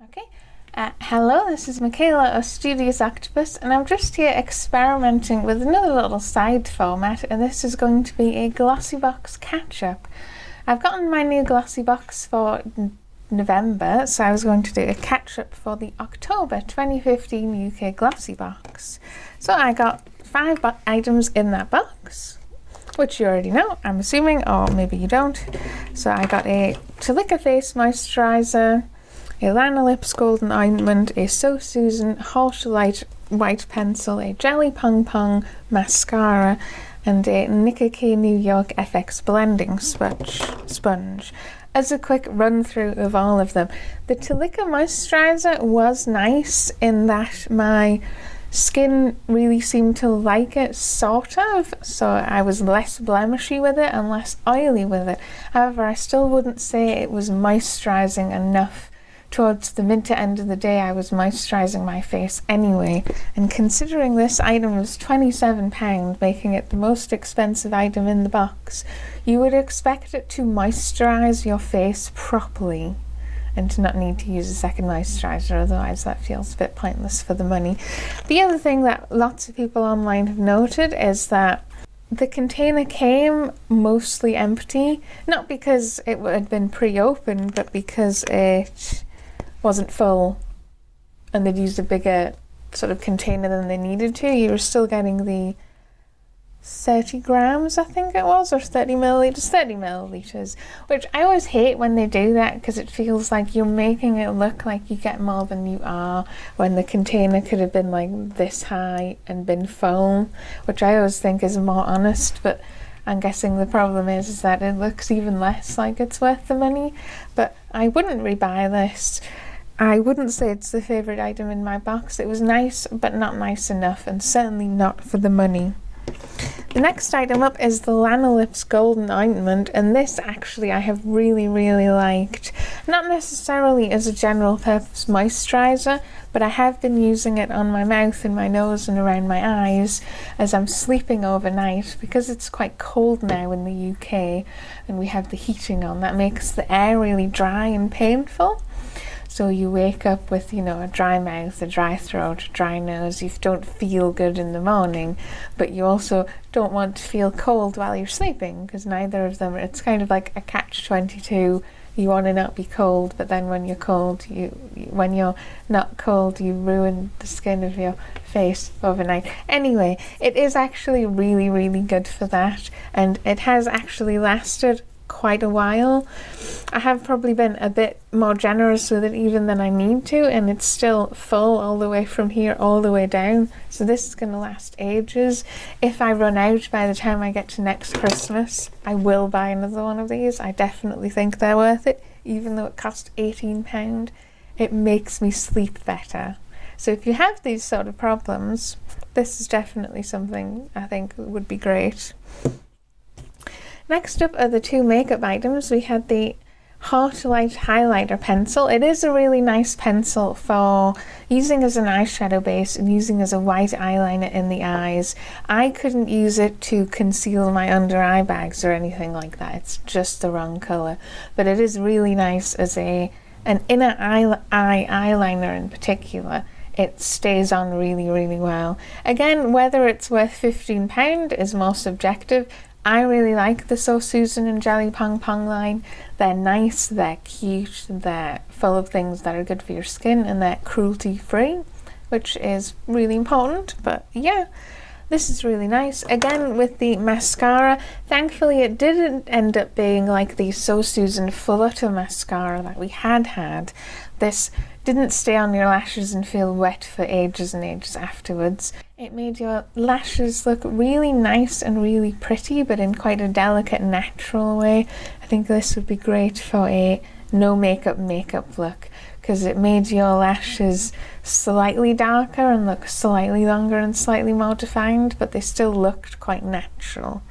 Okay, hello, this is Michaela of Studios Octopus, and I'm just here experimenting with another little side format, and this is going to be a GlossyBox catch-up. I've gotten my new GlossyBox for November, so I was going to do a catch-up for the October 2015 UK GlossyBox. So I got 5 items in that box, which you already know, I'm assuming, or maybe you don't. So I got a Tilaka face moisturiser, a Lana Lips golden ointment, a So Susan Harsh Light white pencil, a Jelly Pong Pong mascara, and a Nicka K New York FX blending sponge. As a quick run through of all of them, the Tilaka moisturiser was nice in that my skin really seemed to like it, sort of, so I was less blemishy with it and less oily with it. However, I still wouldn't say it was moisturising enough. Towards the mid to end of the day, I was moisturising my face anyway, and considering this item was £27, making it the most expensive item in the box, you would expect it to moisturise your face properly and to not need to use a second moisturiser, otherwise that feels a bit pointless for the money. The other thing that lots of people online have noted is that the container came mostly empty, not because it had been pre-opened, but because it wasn't full and they'd used a bigger sort of container than they needed to. You were still getting the 30 grams, I think it was, or 30 millilitres, which I always hate when they do that, because it feels like you're making it look like you get more than you are, when the container could have been like this high and been full, which I always think is more honest. But I'm guessing the problem is that it looks even less like it's worth the money. But I wouldn't rebuy this. I wouldn't say it's the favourite item in my box. It was nice, but not nice enough, and certainly not for the money. The next item up is the Lana Lips golden ointment, and this actually I have really liked. Not necessarily as a general purpose moisturiser, but I have been using it on my mouth and my nose and around my eyes as I'm sleeping overnight, because it's quite cold now in the UK and we have the heating on. That makes the air really dry and painful. So you wake up with, a dry mouth, a dry throat, a dry nose. You don't feel good in the morning, but you also don't want to feel cold while you're sleeping, because neither of them, it's kind of like a catch-22. You want to not be cold, but then when you're cold, when you're not cold, you ruin the skin of your face overnight. Anyway, it is actually really good for that, and it has actually lasted quite a while. I have probably been a bit more generous with it even than I need to, and it's still full all the way from here all the way down, so this is going to last ages. If I run out by the time I get to next Christmas, I will buy another one of these. I definitely think they're worth it, even though it cost £18. It makes me sleep better. So if you have these sort of problems, this is definitely something I think would be great. Next up are the 2 makeup items. We had the Hot Light Highlighter Pencil. It is a really nice pencil for using as an eyeshadow base and using as a white eyeliner in the eyes. I couldn't use it to conceal my under eye bags or anything like that. It's just the wrong colour. But it is really nice as an inner eye eyeliner in particular. It stays on really well. Again, whether it's worth £15 is more subjective. I really like the So Susan and Jelly Pong Pong line. They're nice, they're cute, they're full of things that are good for your skin, and they're cruelty free, which is really important. But yeah, this is really nice. Again, with the mascara, thankfully it didn't end up being like the So Susan Flutter mascara that we had. This didn't stay on your lashes and feel wet for ages and ages afterwards. It made your lashes look really nice and really pretty, but in quite a delicate, natural way. I think this would be great for a no makeup look, because it made your lashes slightly darker and look slightly longer and slightly more defined, but they still looked quite natural.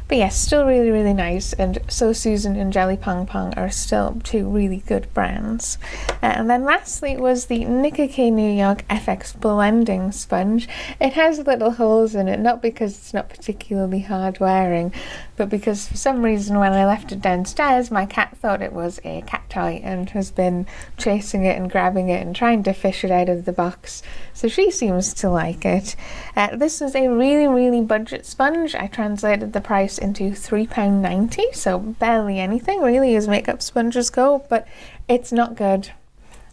But yes, still really, really nice, and So Susan and Jelly Pong Pong are still two really good brands. And then lastly was the Nicka K New York FX Blending Sponge. It has little holes in it, not because it's not particularly hard wearing, but because for some reason when I left it downstairs, my cat thought it was a cat toy and has been chasing it and grabbing it and trying to fish it out of the box. So she seems to like it. This is a really, really budget sponge. I translated the price into £3.90, so barely anything really as makeup sponges go, but it's not good.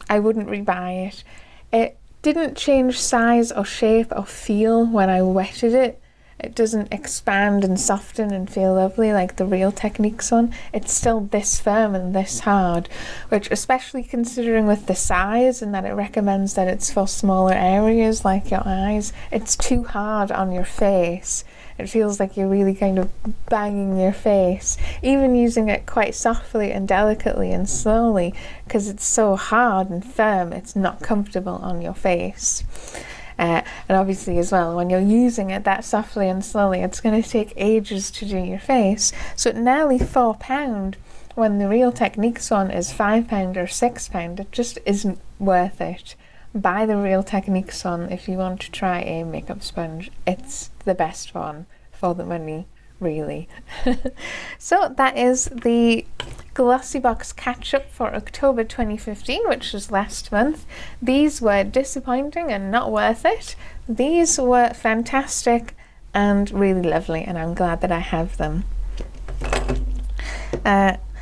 I wouldn't rebuy it. It didn't change size or shape or feel when I wetted it. It doesn't expand and soften and feel lovely like the Real Techniques one. It's still this firm and this hard, which, especially considering with the size and that it recommends that it's for smaller areas like your eyes, it's too hard on your face. It feels like you're really kind of banging your face, even using it quite softly and delicately and slowly, because it's so hard and firm, it's not comfortable on your face. And obviously as well, when you're using it that softly and slowly, it's going to take ages to do your face. So at nearly £4, when the Real Techniques one is £5 or £6, it just isn't worth it. Buy the Real Techniques one if you want to try a makeup sponge. It's the best one for the money, really. So that is the GlossyBox catch-up for October 2015, which was last month. These were disappointing and not worth it. These were fantastic and really lovely, and I'm glad that I have them.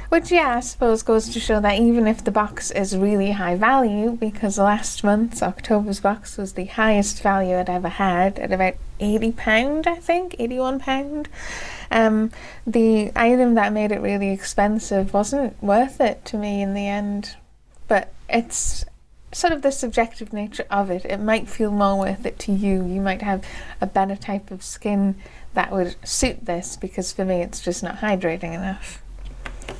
Which, yeah, I suppose goes to show that even if the box is really high value, because last month's October's box was the highest value I'd ever had at about £80, I think, £81. The item that made it really expensive wasn't worth it to me in the end, but it's sort of the subjective nature of it. It might feel more worth it to you. You might have a better type of skin that would suit this, because for me it's just not hydrating enough.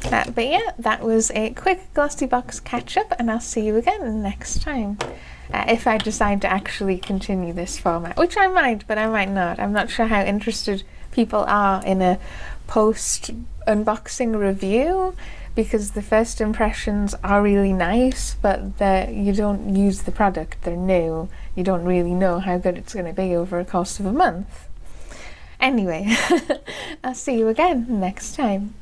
But yeah, that was a quick GlossyBox catch-up, and I'll see you again next time. If I decide to actually continue this format, which I might, but I might not. I'm not sure how interested people are in a post-unboxing review, because the first impressions are really nice, but you don't use the product, they're new. You don't really know how good it's going to be over a course of a month. Anyway, I'll see you again next time.